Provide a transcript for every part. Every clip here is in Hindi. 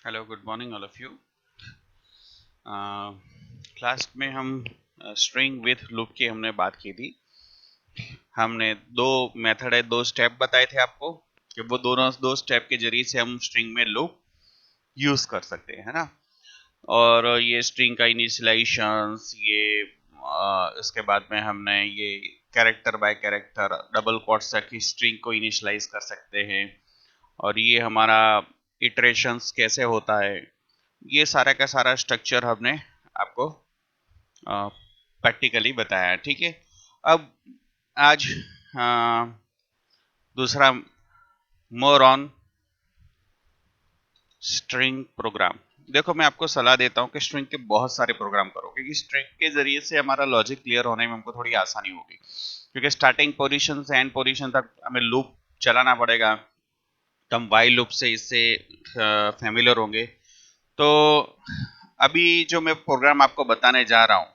Hello good morning all of you. Class में हम स्ट्रिंग विथ लूप की हमने बात की थी। हमने दो मेथड है, दो स्टेप बताए थे आपको कि वो दोनों दो स्टेप के जरिए से हम स्ट्रिंग में लूप यूज कर सकते हैं, है ना। और ये स्ट्रिंग का इनिशियलाइजेशंस, ये इसके बाद में हमने ये character bye character double quotes तक की स्ट्रिंग को इनिशियलाइज कर सकते हैं। और ये हमारा इटरेशंस कैसे होता है, ये सारा का सारा स्ट्रक्चर हमने आपको प्रैक्टिकली बताया। ठीक है। अब आज अ, दूसरा, मोर ऑन स्ट्रिंग प्रोग्राम। देखो, मैं आपको सलाह देता हूँ कि स्ट्रिंग के बहुत सारे प्रोग्राम करो, क्योंकि स्ट्रिंग के जरिए से हमारा लॉजिक क्लियर होने में हमको थोड़ी आसानी होगी, क्योंकि स्टार्टिंग पोजीशन से एंड पोजीशन तक हमें लूप चलाना पड़ेगा। तो हम वाइल लूप से इससे फैमिलियर होंगे। तो अभी जो मैं प्रोग्राम आपको बताने जा रहा हूँ,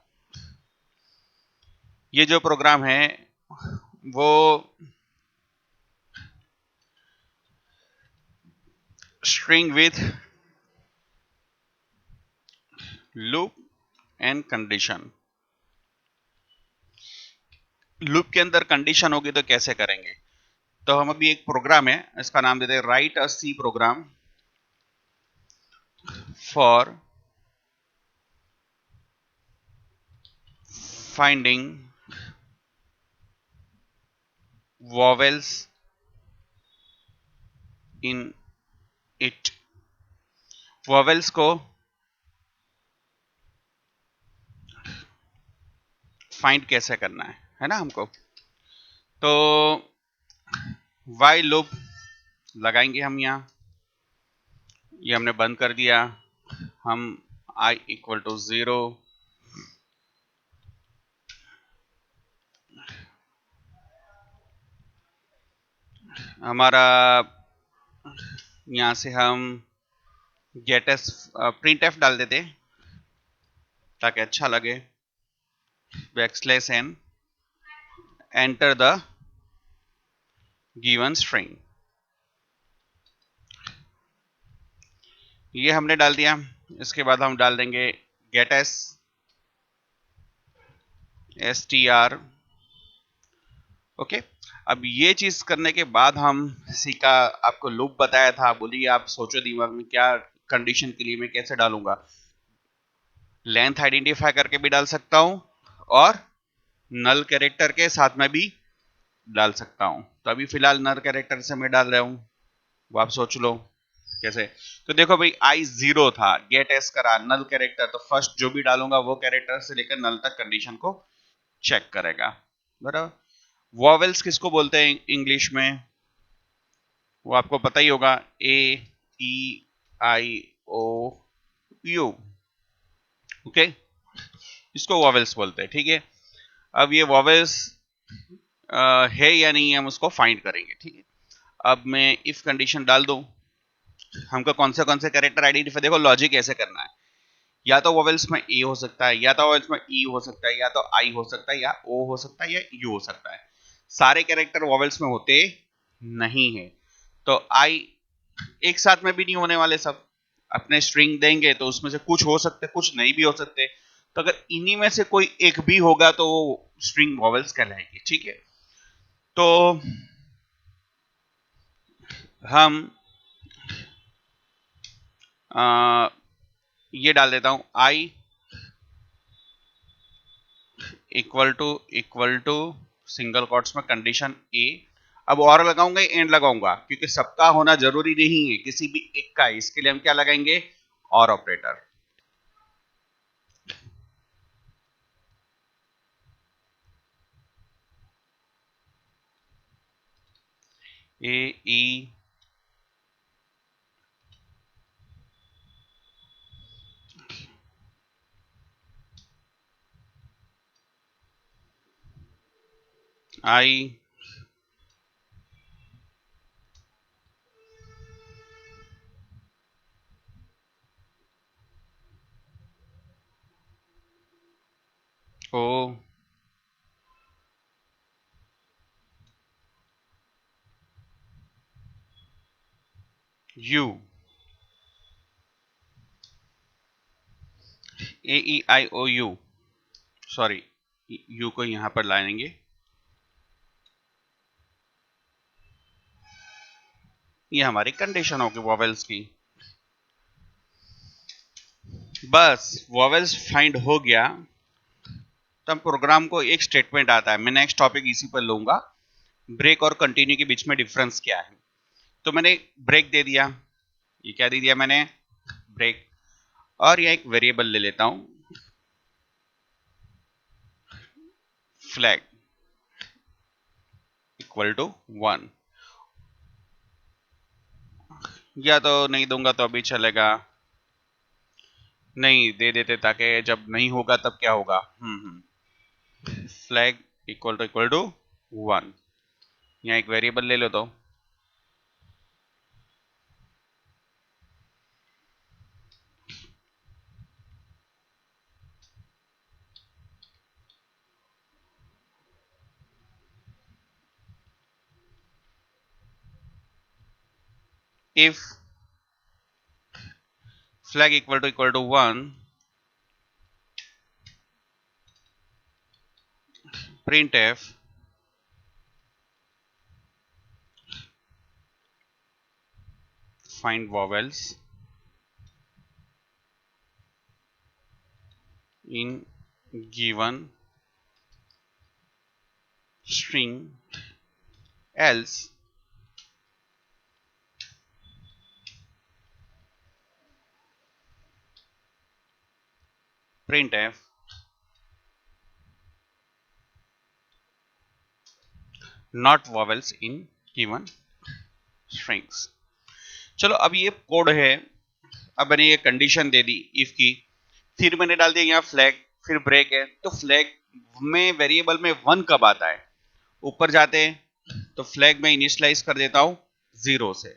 ये जो प्रोग्राम है वो string with loop and condition. Loop के अंदर कंडीशन होगी तो कैसे करेंगे? तो हम अभी एक प्रोग्राम है, इसका नाम देते हैं write a C program for finding vowels in it. Vowels को फाइंड कैसे करना है ना हमको। तो वाई लूप लगाएंगे हम यहाँ, ये हमने बंद कर दिया। हम i इक्वल टू 0, हमारा यहाँ से हम गेट एस प्रिंट एफ डाल देते ताकि अच्छा लगे। Backslash n, enter the given string, ये हमने डाल दिया। इसके बाद हम डाल देंगे get S S T R. Okay. अब ये चीज करने के बाद हम सीखा, आपको लूप बताया था। बोलिए, आप सोचो दिमाग में क्या कंडीशन के लिए मैं कैसे डालूंगा। लेंथ आइडेंटिफाई करके भी डाल सकता हूं, और नल कैरेक्टर के साथ में भी डाल सकता हूं। तो अभी फिलहाल नल कैरेक्टर से मैं डाल रहा हूं, वो आप सोच लो कैसे। तो देखो भाई, आई 0 था, गेट एस करा, नल कैरेक्टर, तो फर्स्ट जो भी डालूंगा वो कैरेक्टर से लेकर नल तक कंडीशन को चेक करेगा। बराबर। वॉवेल्स किसको बोलते हैं इंग्लिश में? वो आपको पता ही होगा, ए, E, I, O, you. Okay, इसको वॉवेल्स बोलते हैं। ठीक है। अब ये वॉवेल्स है या नहीं है, हम उसको फाइंड करेंगे। ठीक है। अब मैं इफ कंडीशन डाल दूं, हमको कौन से कैरेक्टर आइडेंटिफाई, देखो लॉजिक ऐसे करना है। या तो वोवेल्स में ए हो सकता है, या तो वोवेल्स में ई हो सकता है, या तो आई हो सकता है, या ओ हो सकता है, या यू हो सकता है। सारे कैरेक्टर वोवेल्स में होते नहीं है। तो आई एक साथ में भी नहीं होने वाले सब। अपने स्ट्रिंग देंगे तो उसमें से कुछ हो सकते, कुछ नहीं भी हो सकते। तो अगर इन्हीं में से कोई एक भी होगा तो वो स्ट्रिंग वोवेल्स कहलाएगी। ठीक है। तो हम आ, ये डाल देता हूं, I equal to single quotes में कंडीशन ए। अब और लगाऊंगा, एंड लगाऊंगा, क्योंकि सबका होना जरूरी नहीं है, किसी भी एक का। इसके लिए हम क्या लगाएंगे? Or operator. A, E, I, O, U. AEIOU, sorry U को यहां पर लाएंगे, ये हमारी कंडीशन होगी वॉवेल्स की। बस वॉवेल्स फाइंड हो गया तो हम प्रोग्राम को एक स्टेटमेंट आता है, मैं नेक्स्ट टॉपिक इसी पर लूंगा, ब्रेक और कंटिन्यू के बीच में डिफरेंस क्या है। तो मैंने ब्रेक दे दिया, ये क्या दे दिया मैंने, ब्रेक, और यह एक वेरिएबल ले लेता हूं फ्लैग इक्वल टू 1, या तो नहीं दूंगा तो अभी चलेगा, नहीं दे देते ताकि जब नहीं होगा तब क्या होगा, फ्लैग इक्वल टू 1, यहाँ एक वेरिएबल ले लो तो if flag equal to 1, printf find vowels in given string, else printf not vowels in given strings। चलो अब ये कोड है, अब मैंने ये कंडीशन दे दी इफ की, फिर मैंने डाल दिया यहाँ फ्लैग, फिर ब्रेक है, तो फ्लैग में वेरिएबल में 1 कब आता है, ऊपर जाते हैं तो फ्लैग में इनिशियलाइज कर देता हूं 0 से,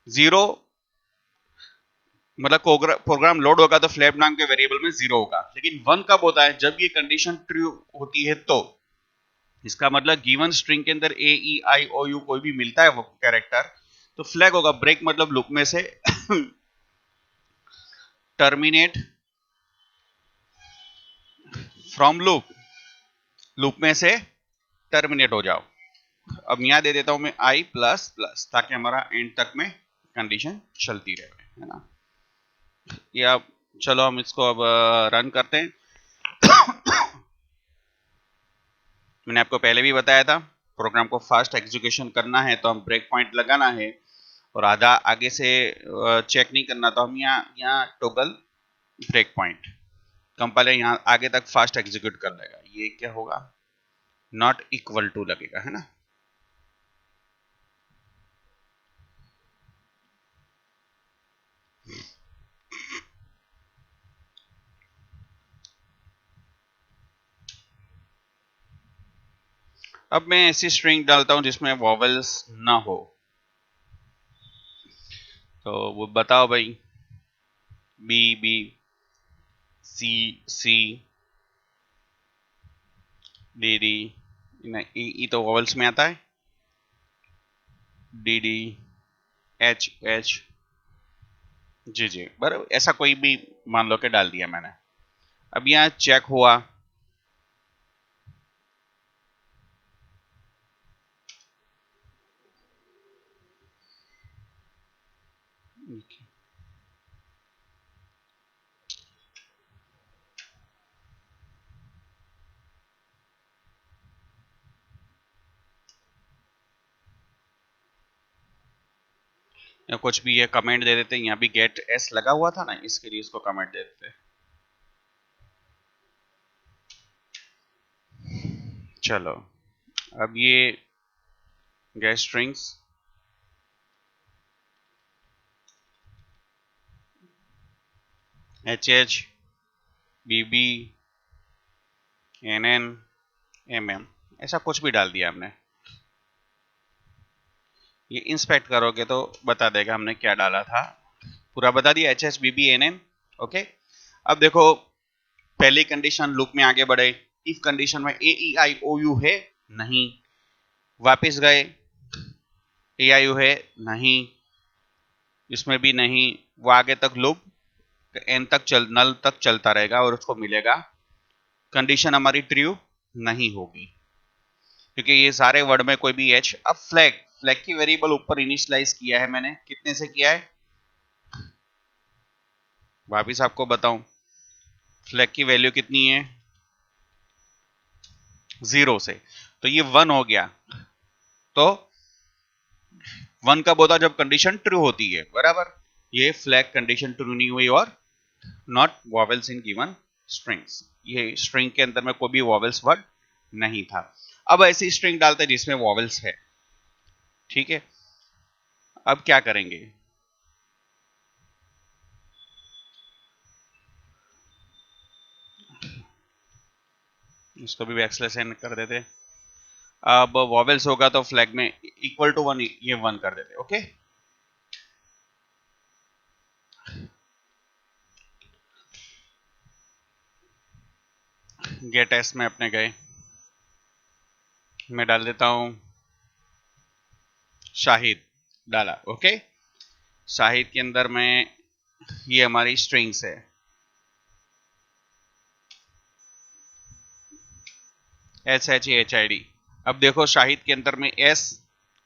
0 मतलब प्रोग्राम लोड होगा तो फ्लैग नाम के वेरिएबल में 0 होगा, लेकिन 1 कब होता है, जब ये कंडीशन ट्रू होती है, तो इसका मतलब गिवन स्ट्रिंग के अंदर ए ई आई ओ यू कोई भी मिलता है वो कैरेक्टर तो फ्लैग होगा। ब्रेक मतलब लूप में से टर्मिनेट फ्रॉम लूप, लूप में से टर्मिनेट हो जाओ। अब यहां दे देता हूं मैं आई प्लस प्लस ताकि हमारा एंड तक में कंडीशन चलती रहे, है ना। या चलो हम इसको अब रन करते हैं। मैंने आपको पहले भी बताया था प्रोग्राम को फास्ट एग्जीक्यूशन करना है तो हम ब्रेक पॉइंट लगाना है, और आधा आगे से चेक नहीं करना, तो हम यहाँ टोगल ब्रेक पॉइंट, कंपाइलर यहाँ आगे तक फास्ट एग्जीक्यूट कर लेगा। ये क्या होगा, नॉट इक्वल टू लगेगा, है ना। अब मैं ऐसी स्ट्रिंग डालता हूं जिसमें वॉवेल्स ना हो, तो वो बताओ भाई, बी बी, सी सी, डी डी, ई तो वॉवेल्स में आता है, डी डी, एच एच, जी जी, बराबर, ऐसा कोई भी मान लो कि डाल दिया मैंने। अब यहाँ चेक हुआ, या कुछ भी ये कमेंट दे देते हैं, यहाँ भी गेट एस लगा हुआ था ना, इसके लिए इसको कमेंट दे देते। चलो अब ये get strings, H H, B B, N N, M M, ऐसा कुछ भी डाल दिया हमने। ये इंस्पेक्ट करोगे तो बता देगा हमने क्या डाला था, पूरा बता दिया, H H B B N N. Okay, अब देखो पहली कंडीशन लूप में आगे बढ़े, इफ कंडीशन में ए ई आई ओ यू है नहीं, वापस गए ए आई यू है नहीं, इसमें भी नहीं, वो आगे तक लूप एन तक नल तक चलता रहेगा और उसको मिलेगा। कंडीशन हमारी ट्रू नहीं होगी क्योंकि ये सारे वर्ड में कोई भी एच। अब फ्लैग की वेरिएबल ऊपर इनिशियलाइज किया है मैंने, कितने से किया है वापिस आपको बताऊं, फ्लैग की वैल्यू कितनी है 0 से, तो ये 1 हो गया। तो 1 कब होता जब कंडीशन ट्रू होती है, बराबर। ये फ्लैग कंडीशन ट्रू नहीं हुई और not vowels in given strings, ये स्ट्रिंग के अंदर में कोई भी वॉवेल्स वर्ड नहीं था। अब ऐसी स्ट्रिंग डालते हैं जिसमें वॉवेल्स है, ठीक है। अब क्या करेंगे, इसको भी बैकस्लैश एन कर देते। अब वॉवेल्स होगा तो फ्लैग में इक्वल टू 1, ये 1 कर देते, ओके। गेट एस में अपने गए, मैं डाल देता हूं शाहिद, डाला, ओके। शाहिद के अंदर में ये हमारी स्ट्रिंग्स है SHAHID। अब देखो शाहिद के अंदर में S,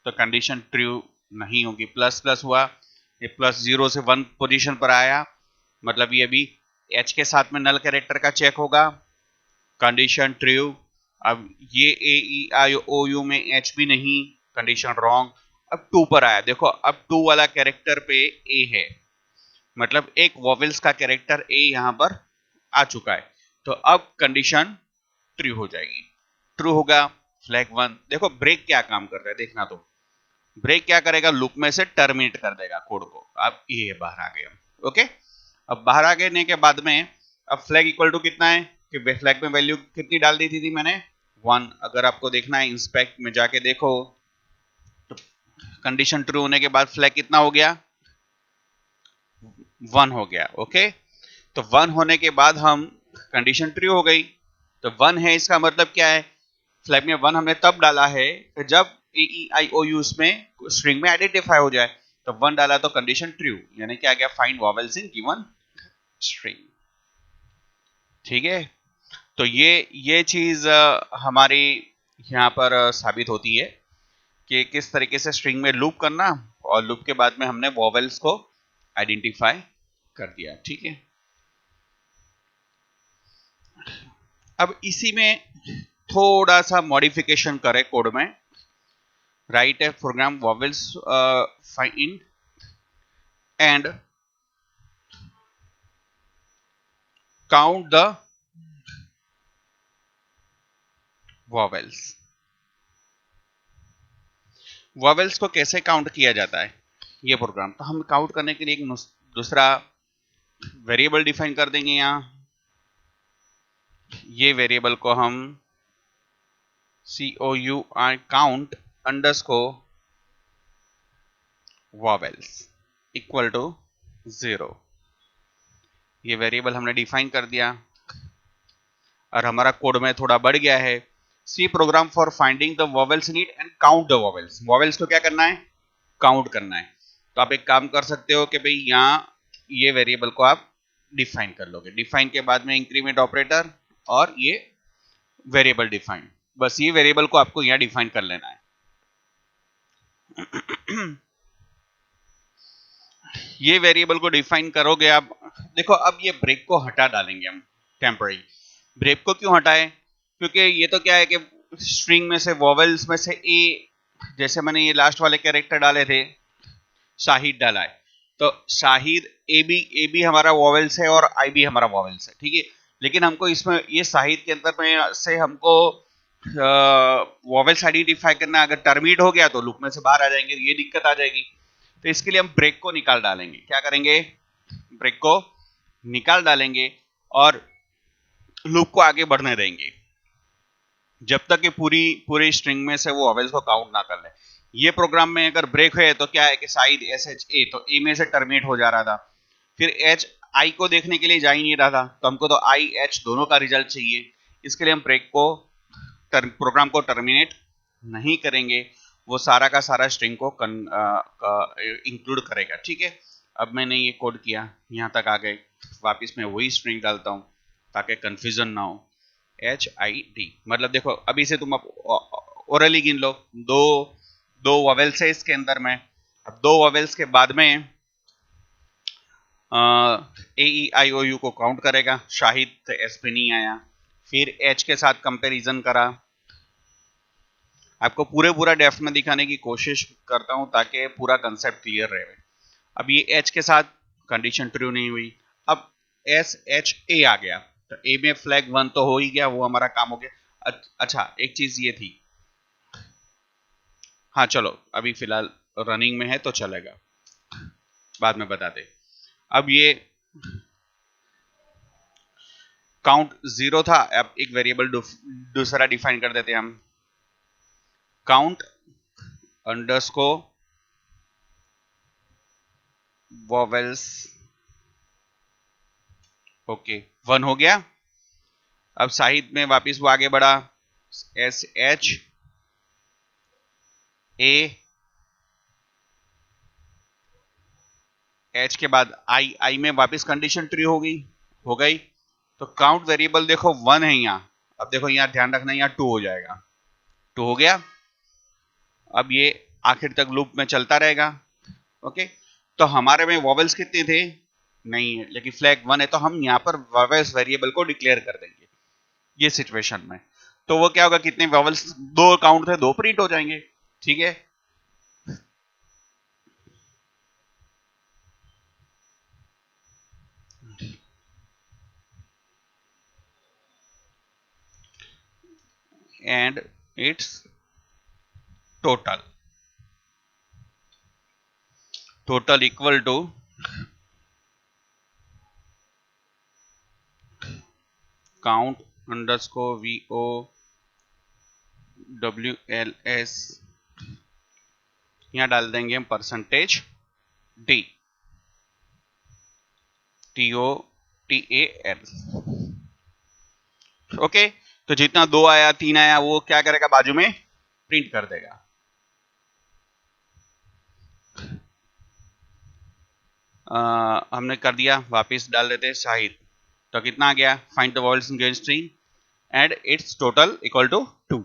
तो कंडीशन ट्रू नहीं होगी, प्लस प्लस हुआ, ये प्लस 0 से 1 पोजीशन पर आया, मतलब ये भी H के साथ में नल कैरेक्टर का चेक होगा, कंडीशन ट्रू। अब ये AEIOU में H भी नहीं, कंडीशन रॉन्ग। अब 2 पर आया, देखो अब 2 वाला कैरेक्टर पे A है, मतलब एक वॉवेल्स का कैरेक्टर A यहां पर आ चुका है, तो अब कंडीशन ट्रू हो जाएगी। ट्रू होगा फ्लैग 1। देखो ब्रेक क्या काम कर रहा है, देखना, तो ब्रेक क्या करेगा, लूप में से टर्मिनेट कर देगा कोड को। अब ये बाहर आ गए, ओके। अब बाहर आ गए के बाद में अब फ्लैग इक्वल टू कितना है, कि फ्लैग में वैल्यू कितनी डाल दी थी मैंने 1। अगर आपको देखना है इंस्पेक्ट में जाके देखो, तो कंडीशन ट्रू होने के बाद फ्लैग कितना हो गया 1 हो गया, ओके। तो 1 होने के बाद हम कंडीशन ट्रू हो गई, तो 1 है, इसका मतलब क्या है, फ्लैग में 1 हमने तब डाला है कि जब AEIOU उसमें स्ट्रिंग में आइडेंटिफाई हो जाए, तो 1 डाला तो कंडीशन ट्रू, यानी क्या आ गया find vowels in given string, ठीक है। तो ये चीज हमारी यहाँ पर साबित होती है कि किस तरीके से स्ट्रिंग में लूप करना, और लूप के बाद में हमने वॉवेल्स को आइडेंटिफाई कर दिया, ठीक है। अब इसी में थोड़ा सा मॉडिफिकेशन करें कोड में, write a program vowels find and count the vowels. Vowels को कैसे काउंट किया जाता है ये प्रोग्राम, तो हम काउंट करने के लिए एक दूसरा वेरिएबल डिफाइन कर देंगे। यहां ये वेरिएबल को हम count underscore vowels equal to 0, ये वेरिएबल हमने डिफाइन कर दिया और हमारा कोड में थोड़ा बढ़ गया है। C program for finding the vowels need and count the vowels. Vowels को क्या करना है, काउंट करना है। तो आप एक काम कर सकते हो कि भाई यहाँ ये वेरिएबल को आप डिफाइन कर लोगे, डिफाइन के बाद में इंक्रीमेंट ऑपरेटर और ये वेरिएबल डिफाइन, बस ये वेरिएबल को आपको यहाँ डिफाइन कर लेना है। ये वेरिएबल को डिफाइन करोगे आप, देखो अब ये ब्रेक को हटा डालेंगे हम टेम्पररी। ब्रेक को क्यों हटाएं, क्योंकि ये तो क्या है कि स्ट्रिंग में से वॉवेल्स में से ए, जैसे मैंने ये लास्ट वाले कैरेक्टर डाले थे शाहिद डाला है, तो शाहिद ए बी हमारा वॉवेल्स है और आई भी हमारा वॉवेल्स है, ठीक है। लेकिन हमको इसमें ये शाहिद के अंदर में से हमको वॉवेल्स आइडेंटिफाई करना, अगर टर्मिनेट हो गया तो लूप में से बाहर आ जाएंगे, ये दिक्कत आ जाएगी। तो इसके लिए हम ब्रेक को निकाल डालेंगे। क्या करेंगे, ब्रेक को निकाल डालेंगे और लूप को आगे बढ़ने देंगे जब तक कि पूरी स्ट्रिंग में से वो वॉवेल्स को काउंट ना कर ले। ये प्रोग्राम में अगर ब्रेक है तो क्या है कि शायद SHA, तो ए में से टर्मिनेट हो जा रहा था, फिर एच आई को देखने के लिए जा ही नहीं रहा था, तो हमको तो आई एच दोनों का रिजल्ट चाहिए। इसके लिए हम ब्रेक को प्रोग्राम को टर्मिनेट नहीं करेंगे, वो सारा का सारा स्ट्रिंग को इंक्लूड करेगा, ठीक है। अब मैंने ये कोड किया, यहां तक आ गए। वापस मैं वही स्ट्रिंग डालता हूँ ताकि कंफ्यूजन ना हो। HID मतलब देखो अभी से तुम ओरली गिन लो, दो दो वॉवेल्स है इसके अंदर में। अब दो वॉवेल्स के बाद में AEIOU को काउंट करेगा। शाहिद एस पे नहीं आया। फिर H के साथ कंपैरिजन करा। आपको पूरा डेप्थ में दिखाने की कोशिश करता हूं ताकि पूरा कंसेप्ट क्लियर रहे। अब ये H के साथ कंडीशन ट्रू नहीं हुई। अब SHA आ गया तो A में फ्लैग 1 तो हो ही गया, वो हमारा काम हो गया। अच्छा एक चीज ये थी, हाँ चलो अभी फिलहाल रनिंग में है तो चलेगा, बाद में बता दे। अब ये काउंट 0 था, अब एक वेरिएबल दूसरा डिफाइन कर देते हैं हम, काउंट अंडरस्कोर वॉवेल्स। ओके 1 हो गया। अब साहिद में वापस वो आगे बढ़ा, SHA, H के बाद I में वापस कंडीशन ट्रू हो गई तो काउंट वेरिएबल देखो 1 है यहाँ। अब देखो यहाँ ध्यान रखना, यहाँ 2 हो जाएगा, 2 हो गया। अब ये आखिर तक लूप में चलता रहेगा। ओके तो हमारे में वॉवेल्स कितने थे, नहीं है, लेकिन फ्लैग 1 है तो हम यहाँ पर वॉवेल्स वेरिएबल को डिक्लेयर कर देंगे ये सिचुएशन में। तो वो क्या होगा, कितने वॉवेल्स, दो काउंट थे, दो प्रिंट हो जाएंगे। ठीक है, and its total equal to count underscore VOWLS, यहां डाल देंगे हम %D TOTAL। ओके तो जितना 2 आया 3 आया वो क्या करेगा, बाजू में प्रिंट कर देगा। हमने कर दिया, वापस डाल देते शाहिद। तो कितना आ गया, find the vowels in given string and its total equal to 2।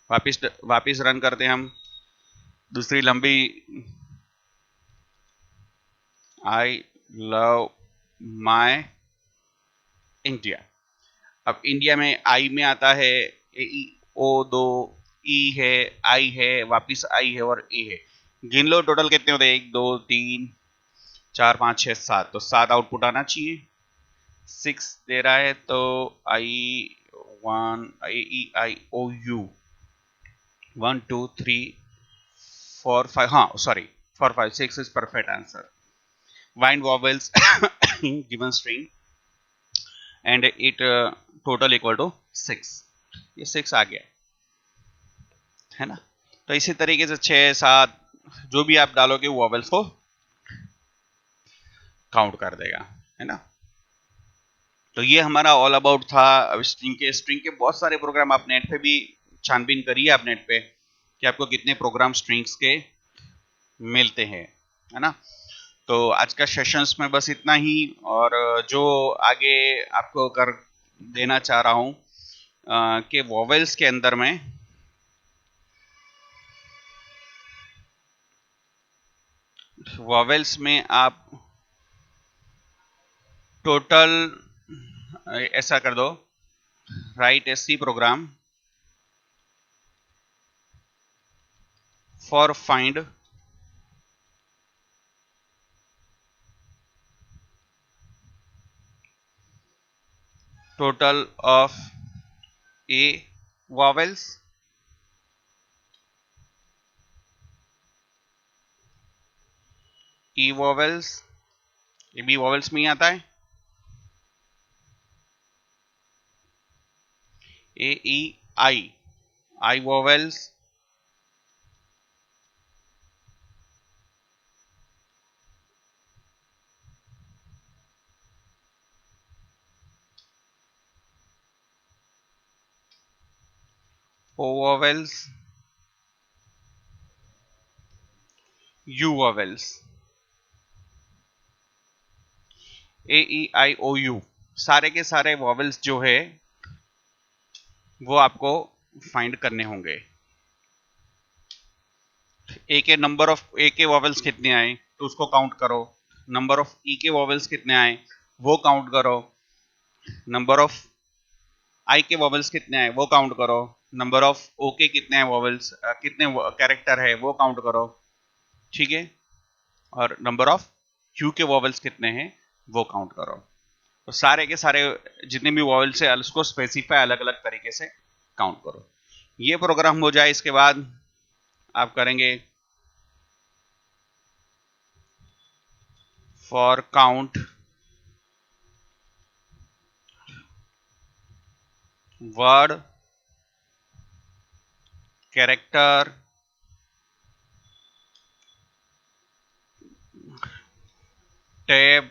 वापस रन करते हैं हम दूसरी लंबी, आई लव माय इंडिया। अब इंडिया में आई में आता है O2, ई है, आई है, वापिस आई है और ए है। गिन लो टोटल कितने होते हैं, 1 2 3 4 5 6 7, तो 7 आउटपुट आना चाहिए। 6 दे रहा है तो I 1 2 3 4 5, हाँ sorry 4 5 6 is perfect answer. Find vowels in given string and it total equal to 6। ये 6 आ गया है ना। तो इसी तरीके से 6 7 जो भी आप डालोगे वो वॉवेल्स को काउंट कर देगा, है ना। तो ये हमारा ऑल अबाउट था। अब स्ट्रिंग के बहुत सारे प्रोग्राम आप नेट पे भी छानबीन करिए, आप नेट पे कि आपको कितने प्रोग्राम स्ट्रिंग्स के मिलते हैं, है ना। तो आज का सेशंस में बस इतना ही, और जो आगे आपको कर देना चाह रहा हूं कि वॉवेल्स के अंदर में आप टोटल ऐसा कर दो, write SC program for find total of A vowels E vowels, ये भी vowels में ही आता है, A E I vowels, O vowels, U vowels। A E I O U, सारे के सारे वॉवेल्स जो है वो आपको फाइंड करने होंगे। ए के नंबर ऑफ ए के वॉवेल्स कितने आए तो उसको काउंट करो, नंबर ऑफ ई के वॉवेल्स कितने आए वो काउंट करो, नंबर ऑफ आई के वॉवेल्स कितने आए वो काउंट करो, नंबर ऑफ ओ के कितने हैं वॉवेल्स, कितने कैरेक्टर है वो काउंट करो, ठीक है, और नंबर ऑफ क्यू के वॉवेल्स कितने हैं वो काउंट करो। तो सारे के सारे जितने भी वॉवेल्स है उसको स्पेसिफाई अलग अलग तरीके से काउंट करो। ये प्रोग्राम हो जाए इसके बाद आप करेंगे for count word character tab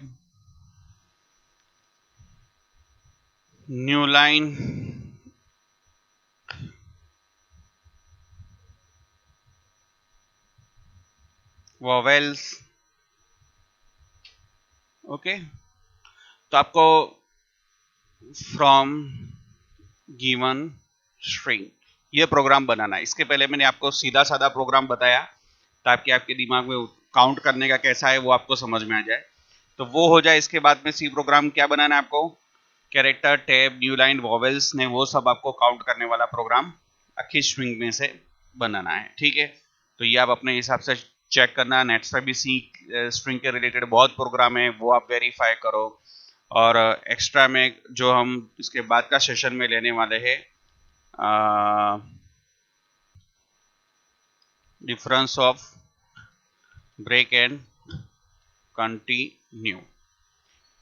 new line vowels. Okay, तो आपको फ्रॉम गिवन स्ट्रिंग ये प्रोग्राम बनाना है। इसके पहले मैंने आपको सीधा साधा प्रोग्राम बताया ताकि आपके दिमाग में काउंट करने का कैसा है वो आपको समझ में आ जाए। तो वो हो जाए, इसके बाद में सी प्रोग्राम क्या बनाना है आपको, character tab new line vowels ने वो सब आपको काउंट करने वाला प्रोग्राम अच्छी स्ट्रिंग में से बनाना है, ठीक है। तो ये आप अपने हिसाब से चेक करना, नेट्स पे भी सी स्ट्रिंग के रिलेटेड बहुत प्रोग्राम है वो आप वेरीफाई करो। और एक्स्ट्रा में जो हम इसके बाद का सेशन में लेने वाले हैं difference of break and continue,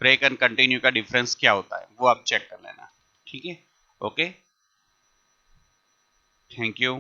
break and continue का डिफरेंस क्या होता है वो आप चेक कर लेना, ठीक है। Okay, thank you.